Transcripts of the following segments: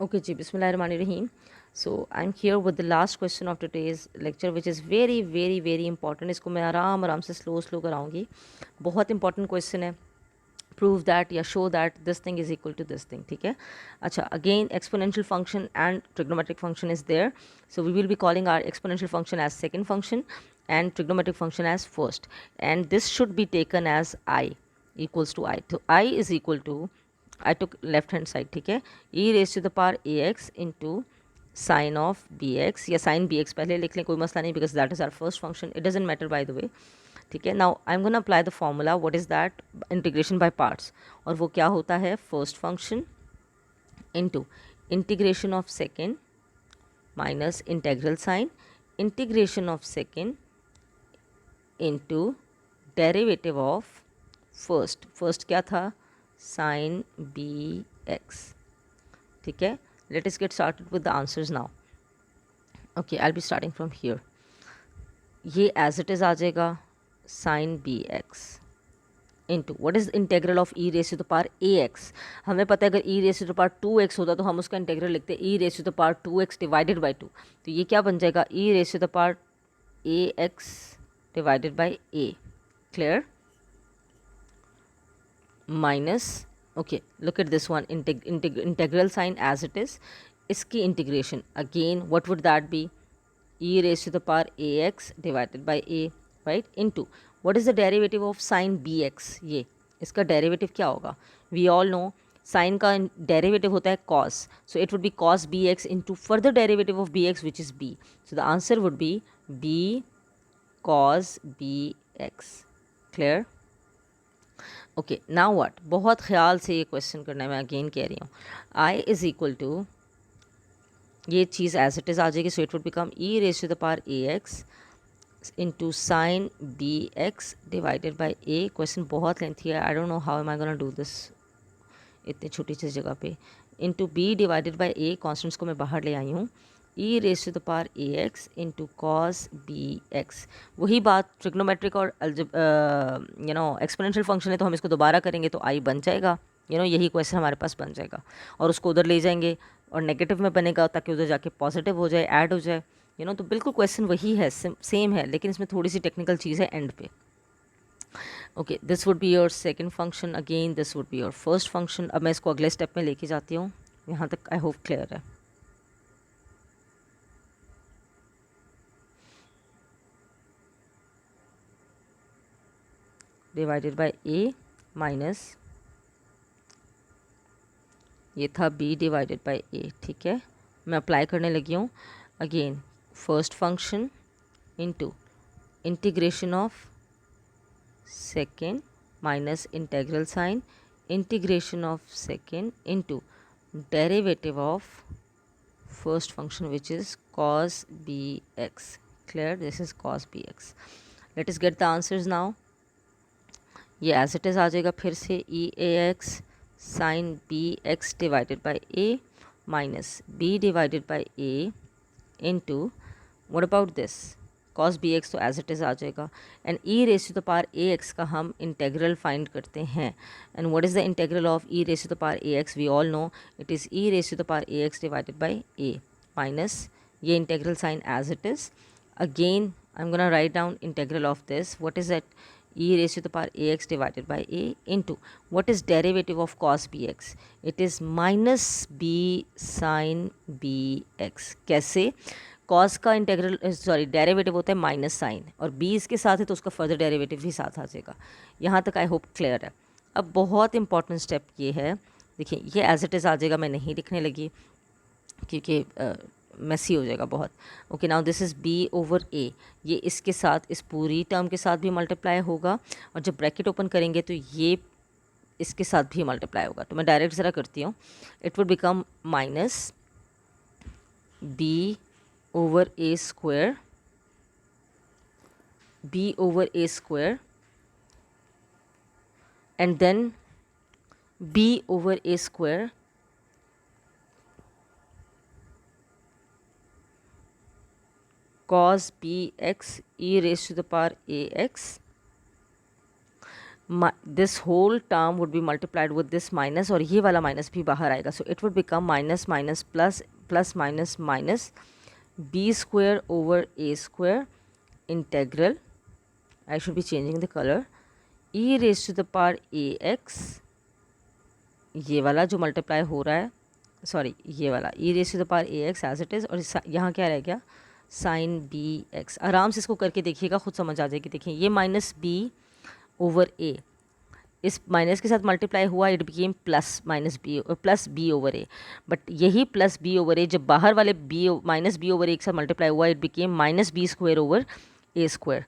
Okay, ji, Bismillahirrahmanirrahim. So I'm here with the last question of today's lecture, which is very very very important. इसको मैं आराम आराम से slow कराऊंगी. बहुत important question है. Prove that या show that this thing is equal to this thing. ठीक है. अच्छा, again exponential function and trigonometric function is there. So we will be calling our exponential function as second function and trigonometric function as first. And this should be taken as I equals to I. So I is equal to, I took left hand side, ठीक है, e raised to the power ax into sin of bx या sin bx पहले लिख लें, कोई मसला नहीं, because that is our first function. It doesn't matter by the way. ठीक है. Now I am gonna apply the formula. What is that? Integration by parts. और वो क्या होता है? First function into integration of second minus integral sign integration of second into derivative of first. First क्या था? Sine b x. ठीक है. Let us get started with the answers now. Okay, I will be starting from here. ये as it is आ जाएगा sine b x into what is integral of e raise to the power a x. हमें पता है अगर e raise to the power 2x होता तो हम उसका इंटेग्रल लिखते e raise to the power 2x divided by 2. तो ये क्या बन जाएगा? E raise to the power a x divided by a. Clear? Minus, okay, look at this one, integral sign as it is. इसकी integration again what would that B? e raised to the power ax divided by a, right, into what is the derivative of sin bx. ये इसका derivative क्या होगा? We all no sign का derivative होता है cos, so it would be cos bx into further derivative of bx which is b. So the answer would be b cos bx. clear? okay, now what? बहुत ख्याल से ये question करना है, मैं अगेन कह रही हूँ. i is equal to, ये चीज़ एज इट इज़ आ जाएगी. So it would become e raise to the power a x into sine b x divided by a. Question बहुत लेंथी है. I don't know how am I gonna do this इतनी छोटी सी जगह पे. Into b divided by a, constants को मैं बाहर ले आई हूँ. E raise to the power a x into cos b x. वही बात ट्रिग्नोमेट्रिक और एक्सपोनेंशियल फंक्शन है, तो हम इसको दोबारा करेंगे तो आई बन जाएगा. यही क्वेश्चन हमारे पास बन जाएगा और उसको उधर ले जाएंगे और नेगेटिव में बनेगा ताकि उधर जाके पॉजिटिव हो जाए, ऐड हो जाए. तो बिल्कुल क्वेश्चन वही है, सेम है, लेकिन इसमें थोड़ी सी टेक्निकल चीज़ है एंड पे. Okay, this would be your second function. Again this would be your first function. अब मैं इसको अगले स्टेप में लेके जाती हूँ. यहाँ तक आई होप क्लियर है. डिवाइडेड बाय ए माइनस, ये था b डिवाइडेड बाय a. ठीक है, मैं अप्लाई करने लगी हूँ. Again first function into integration of second minus integral sign integration of second into derivative of first function which is cos bx. Clear? This is cos bx. Let us get the answers now. ये as it is आ जाएगा फिर से e a x sine b x divided by a minus b divided by a into what about this cos b x, तो as it is आ जाएगा. And e raise to the power a x का हम integral find करते हैं. And what is the integral of e raise to the power a x? We all know it is e raise to the power a x divided by a minus ये integral sign as it is. Again I am gonna write down integral of this. What is that? e raised to the power ax divided by a into what is derivative of cos bx? it is minus b sin bx. कैसे? cos का integral derivative होता है minus sign, और b इसके साथ है तो उसका फर्दर डेरिवेटिव भी साथ आ जाएगा. यहाँ तक आई होप क्लियर है. अब बहुत इंपॉर्टेंट स्टेप ये है, देखिए ये एज इट इज़ आ जाएगा, मैं नहीं लिखने लगी क्योंकि मेसी हो जाएगा बहुत. Okay, now this is b over a. ये इसके साथ, इस पूरी टर्म के साथ भी मल्टीप्लाई होगा, और जब ब्रैकेट ओपन करेंगे तो ये इसके साथ भी मल्टीप्लाई होगा. तो मैं डायरेक्ट ज़रा करती हूँ. It would become minus b over a square, b over a square and then b over a square cos bx e raised to the power ax this whole term would be multiplied with this minus, और ये वाला minus भी बाहर आएगा. So it would become minus minus plus plus minus minus b square over a square integral, I should be changing the color, e raised to the power ax, ये वाला जो multiply हो रहा है, सॉरी ये वाला e raised to the power ax as it is, और यहाँ क्या रह गया साइन बी एक्स. आराम से इसको करके देखिएगा, खुद समझ आ जाएगी. देखिए ये माइनस बी ओवर ए, इस माइनस के साथ मल्टीप्लाई हुआ, it became plus minus b plus b over a. But यही प्लस बी ओवर ए जब बाहर वाले b minus b over a के साथ मल्टीप्लाई हुआ, it became minus b square over a square.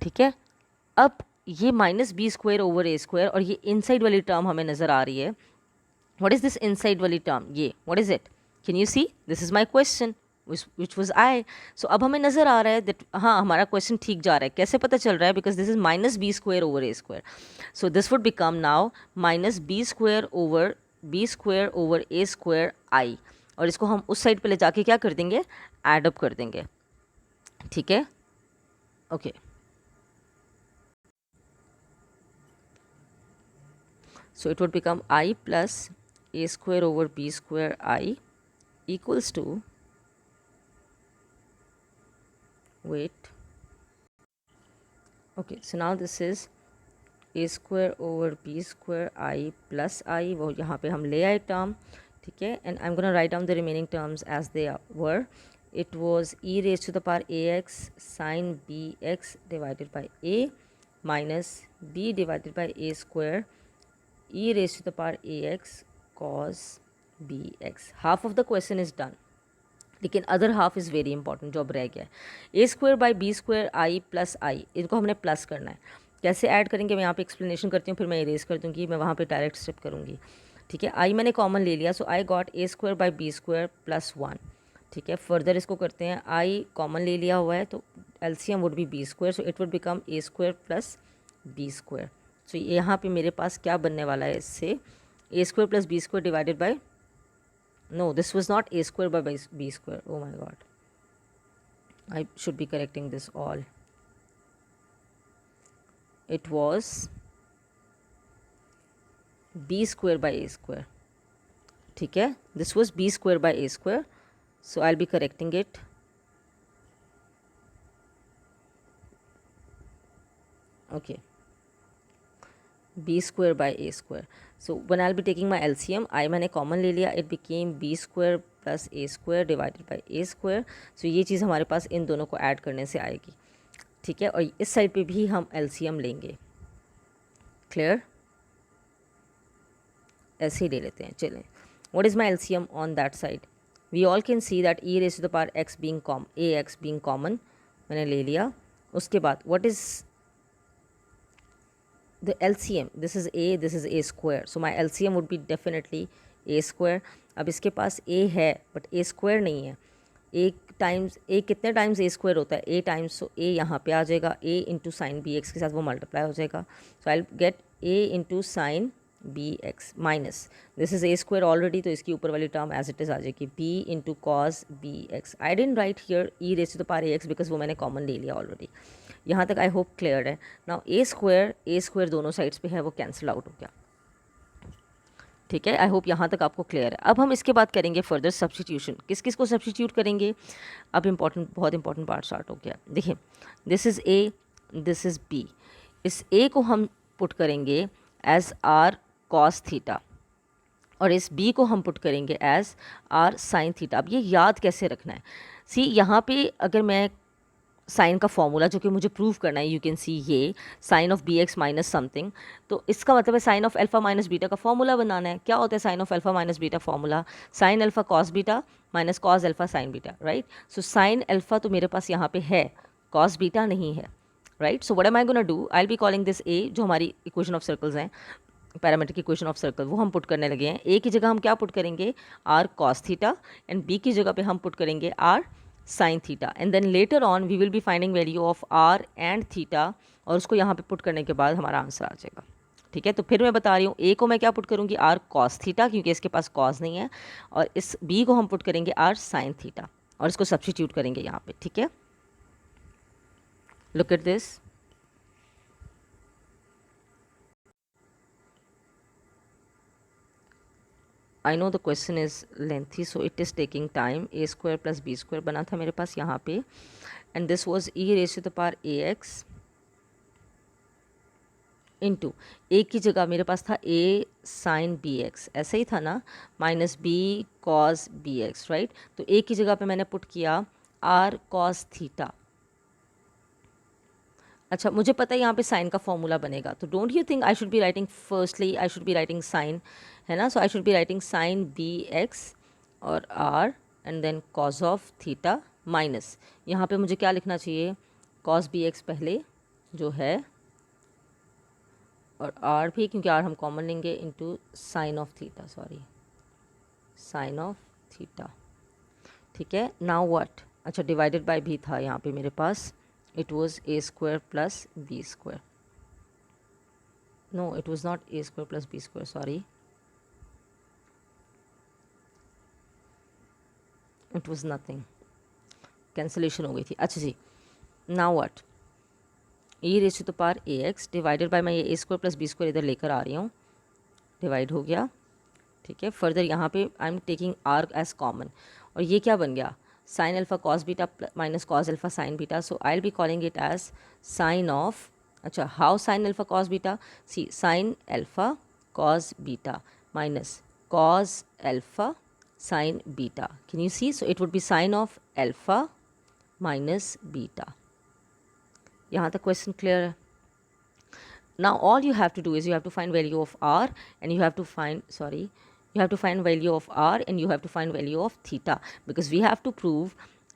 ठीक है, अब ये minus b square over a square और ये इनसाइड वाली टर्म हमें नज़र आ रही है. व्हाट इज़ दिस इनसाइड वाली टर्म? ये what is it? Can you see? This is my question which was I. So अब हमें नज़र आ रहा है दैट हाँ हमारा क्वेश्चन ठीक जा रहा है. कैसे पता चल रहा है? Because this is minus b square over a square. So this would become now minus b square over a square I, और इसको हम उस साइड पे ले जाके क्या कर देंगे, एड अप कर देंगे. ठीक है, okay. So it would become I plus a square over b square I equals to, wait, okay, so now this is a square over b square I plus I, वो यहाँ पे हम ले आए टर्म. ठीक है, and I'm gonna write down the remaining terms as they were. It was e raised to the power ax sin bx divided by a minus b divided by a square e raised to the power ax cos bx. Half of the question is done, लेकिन other half is very important जो अब रह गया है. ए square by b square I plus I, इनको हमने plus करना है. कैसे ऐड करेंगे मैं यहाँ पे एक्सप्लेनेशन करती हूँ, फिर मैं इरेज कर दूँगी, मैं वहाँ पे डायरेक्ट स्टेप करूँगी. ठीक है, आई मैंने कॉमन ले लिया, so I got a square by b square plus 1. ठीक है, फर्दर इसको करते हैं, आई कॉमन ले लिया हुआ है तो LCM would be b square, so it would become a square plus B square. So यहाँ पे मेरे पास क्या बनने वाला है इससे, a square plus B square divided by, no this was not a square by b square, oh my god, I should be correcting this all. It was b square by a square. ठीक है, this was b square by a square, so I will be correcting it. Okay, b square by a square. So one I be taking my LCM, I मैंने common ले लिया, it became b square plus a square divided by a square. So ये चीज़ हमारे पास इन दोनों को add करने से आएगी. ठीक है, और इस साइड पे भी हम एलसीएम लेंगे. क्लियर? ऐसे ही ले लेते हैं. चलें, what is my LCM on that side? We all can see that e raise to the power x being a x being common मैंने ले लिया. उसके बाद what is the LCM? this is a square, so my LCM would be definitely a square. अब इसके पास a है but a square नहीं है. a टाइम्स a कितने टाइम्स a square होता है? a टाइम्स, सो a यहाँ पे आ जाएगा, a into sine b x के साथ वो मल्टीप्लाई हो जाएगा. So I get a into sine b x minus this is a square already, तो इसकी ऊपर वाली टर्म एज इट इज़ आ जाएगी b into cos b x. I didn't write here e raise to the power ax because वो मैंने common ले लिया ऑलरेडी. यहाँ तक आई होप क्लियर है. नाउ ए स्क्वायर दोनों साइड्स पे है, वो कैंसिल आउट हो गया. ठीक है, आई होप यहाँ तक आपको क्लियर है. अब हम इसके बाद करेंगे फर्दर सब्स्टिट्यूशन. किस किस को सब्स्टिट्यूट करेंगे? अब बहुत इंपॉर्टेंट पार्ट स्टार्ट हो गया. देखिए, this is a, this is b. इस ए को हम पुट करेंगे एज आर कॉस थीटा, और इस बी को हम पुट करेंगे एज आर साइन थीटा. अब ये याद कैसे रखना है? सी, यहाँ पे अगर मैं साइन का फॉर्मूला जो कि मुझे प्रूव करना है, यू कैन सी ये sine of b x minus something, तो इसका मतलब है sine of alpha minus beta का फॉर्मूला बनाना है. क्या होता है sine of alpha minus beta formula? Sine alpha cos beta minus cos alpha sine beta, right? So sine alpha तो मेरे पास यहाँ पे है, कॉस बीटा नहीं है, right? So what am I gonna do, I will be calling this a, जो हमारी इक्वेशन ऑफ सर्कल्स हैं, पैरामीट्रिक इक्वेशन ऑफ सर्कल, वो हम पुट करने लगे हैं. ए की जगह हम क्या पुट करेंगे? R cos theta, and b की जगह पे हम पुट करेंगे r sine theta, and then later on we will be finding value of r and theta, और उसको यहाँ पे पुट करने के बाद हमारा आंसर आ जाएगा. ठीक है, तो फिर मैं बता रही हूँ, ए को मैं क्या पुट करूँगी? आर कॉस थीटा, क्योंकि इसके पास कॉस नहीं है, और इस बी को हम पुट करेंगे आर साइन थीटा, और इसको सब्स्टिट्यूट करेंगे यहाँ पे. ठीक है, look at this. I know the question is lengthy so it is taking time. A square plus B square बना था मेरे पास यहाँ पे, and this was e raise to the power a x into a की जगह मेरे पास था ए साइन बी एक्स, ऐसा ही था ना, minus b cos b x, right. तो ए की जगह पे मैंने पुट किया आर कॉस थीटा. अच्छा, मुझे पता है यहाँ पे साइन का फॉर्मूला बनेगा, तो don't you think I should be writing firstly, I should be writing sine, है ना. So I should be writing sine b x और r and then cos of theta minus, यहाँ पे मुझे क्या लिखना चाहिए, कॉस बी एक्स पहले जो है, और आर भी, क्योंकि आर हम कॉमन लेंगे, into sine of theta, sorry sine of theta. ठीक है. नाउ व्हाट, अच्छा डिवाइडेड बाय भी था यहाँ पे मेरे पास, it was a square plus b square. No, it was not a square plus b square, sorry. It was nothing. Cancellation हो गई थी. अच्छा जी, now what? e raise to the power a x divided by, मैं ये a square plus B square इधर लेकर आ रही हूँ, डिवाइड हो गया. ठीक है. फर्दर यहाँ पे I am taking r as common, और ये क्या बन गया, sine alpha cos beta minus cos alpha sine beta. So I will be calling it as sine of, अच्छा how sine alpha cos beta, see sine alpha cos beta minus cos alpha sine beta. Can you see, so it would be sine of alpha minus beta. यहाँ तक question clear है. Now all you have to do is you have to find value of r and you have to find, sorry, you have to find value of r and you have to find value of theta, because we have to prove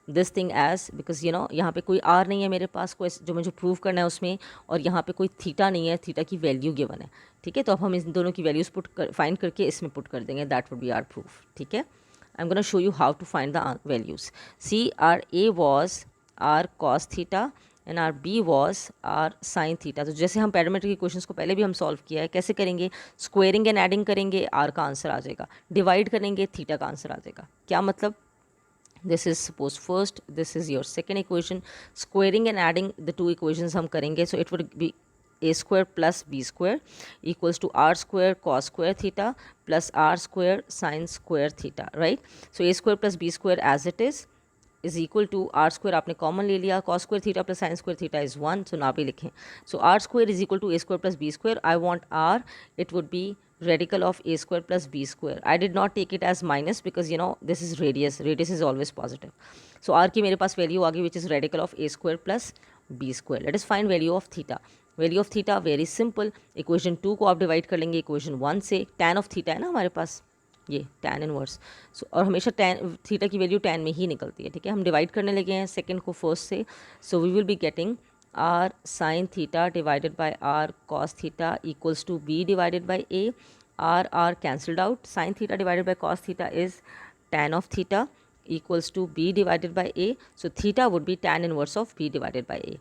this thing as, because you know यहाँ पे कोई r नहीं है मेरे पास, कोई जो मुझे prove करना है उसमें, और यहाँ पे कोई थीटा नहीं है, थीटा की वैल्यू गिवन है. ठीक है. तो अब हम इन दोनों की वैल्यूज़ फाइंड करके इसमें पुट कर देंगे, that would be our proof. ठीक है. I am gonna show you how to find the values. See our a was r cos theta and our b was r sine theta. तो जैसे हम parameter के questions को पहले भी हम सॉल्व किया है, कैसे करेंगे, स्क्वेयरिंग एंड एडिंग करेंगे, आर का आंसर आ जाएगा, डिवाइड करेंगे, थीटा का आंसर आ जाएगा. क्या मतलब, this is suppose first, this is your second equation, squaring and adding the two equations हम करेंगे. So it would be a square plus B square equals to r square cos square theta plus r square sine square theta, right. So a square plus B square as it is equal to r square आपने common ले लिया, cos square theta plus sine square theta is 1, सो ना भी लिखें. So r square is equal to a square plus B square. I want r, it would be radical of a square plus b square. I did not take it as minus because you know this is radius, radius is always positive. So r की मेरे पास value आ गई which is radical of a square plus b square. Let us find value of theta. Value of theta very simple, equation 2 को आप divide कर लेंगे equation 1 से, tan of theta है ना हमारे पास, ये tan इनवर्स. सो और हमेशा tan थीटा की वैल्यू tan में ही निकलती है. ठीक है. हम डिवाइड करने लगे हैं सेकंड को फर्स्ट से, so we will be getting r sin theta divided by r cos theta equals to b divided by a. r cancelled out, sin theta divided by cos theta is tan of theta equals to b divided by a. So theta would be tan inverse of b divided by a.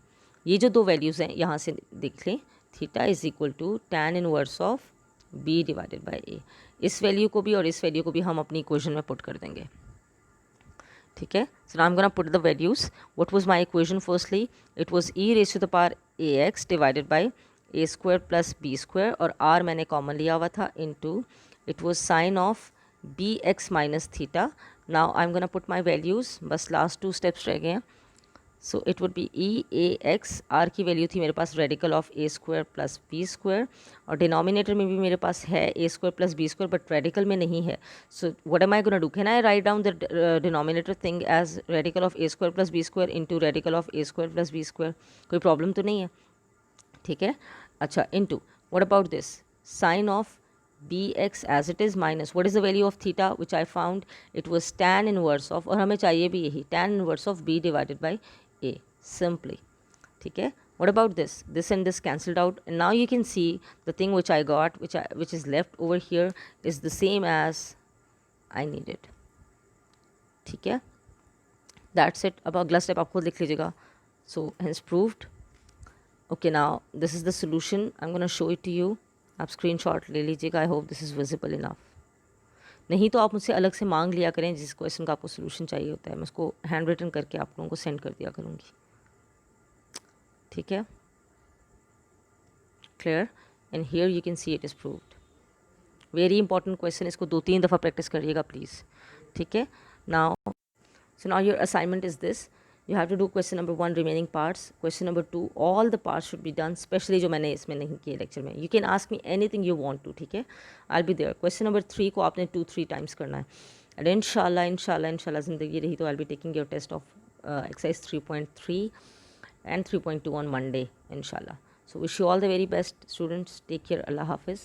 ये जो दो values हैं यहाँ से देख लें, theta is equal to tan inverse of b divided by a. इस value को भी और इस वैल्यू को भी हम अपनी इक्वेशन में पुट कर देंगे. ठीक है. So now I am gonna put the values. What was my equation firstly, it was e raise to the power ax divided by a square plus B square, और r मैंने common लिया हुआ था, into it was sine of b x minus theta. Now I am gonna put my values, बस last 2 steps रह गए हैं. So it would be e a x, are की वैल्यू थी मेरे पास radical of a square plus B square, और denominator में भी मेरे पास है ए स्क्वायर प्लस बी स्क्वायर, बट रेडिकल में नहीं है. So what am I gonna do, can I write down the denominator thing as radical of a square plus B square into radical of a square plus B square. कोई problem तो नहीं है. ठीक है. अच्छा, into what about this sign of b x as it is minus what is the value of theta which I found, it was tan inverse of, और हमें चाहिए भी यही, tan inverse of b divided by a simply. ठीक है. What about this? This and this cancelled out, and now you can see the thing which I got, which is left over here is the same as I needed. ठीक है. That's it. अब अगला step आप खुद लिख लीजिएगा. So hence proved. Okay, now this is the solution. I'm gonna show it to you. आप screenshot ले लीजिएगा. I hope this is visible enough. नहीं तो आप मुझसे अलग से मांग लिया करें, जिस क्वेश्चन का आपको सोल्यूशन चाहिए होता है, मैं उसको हैंड रिटन करके आप लोगों को सेंड कर दिया करूँगी. ठीक है. Clear. And here you can see it is proved. Very important question, इसको 2-3 दफ़ा प्रैक्टिस करिएगा प्लीज़, ठीक है. Now so now your assignment is this. You have to do question number 1 remaining parts, question number 2 all the parts should be done, especially जो मैंने इसमें नहीं किए लेक्चर में. You can ask me anything you want to, ठीक है. I'll be there. question number 3 को आपने 2-3 times करना है. and इंशाल्लाह ज़िंदगी रही तो I'll be taking your test of exercise 3.3 and 3.2 on Monday inshallah. So wish you all the very best students. Take care. Allah Hafiz.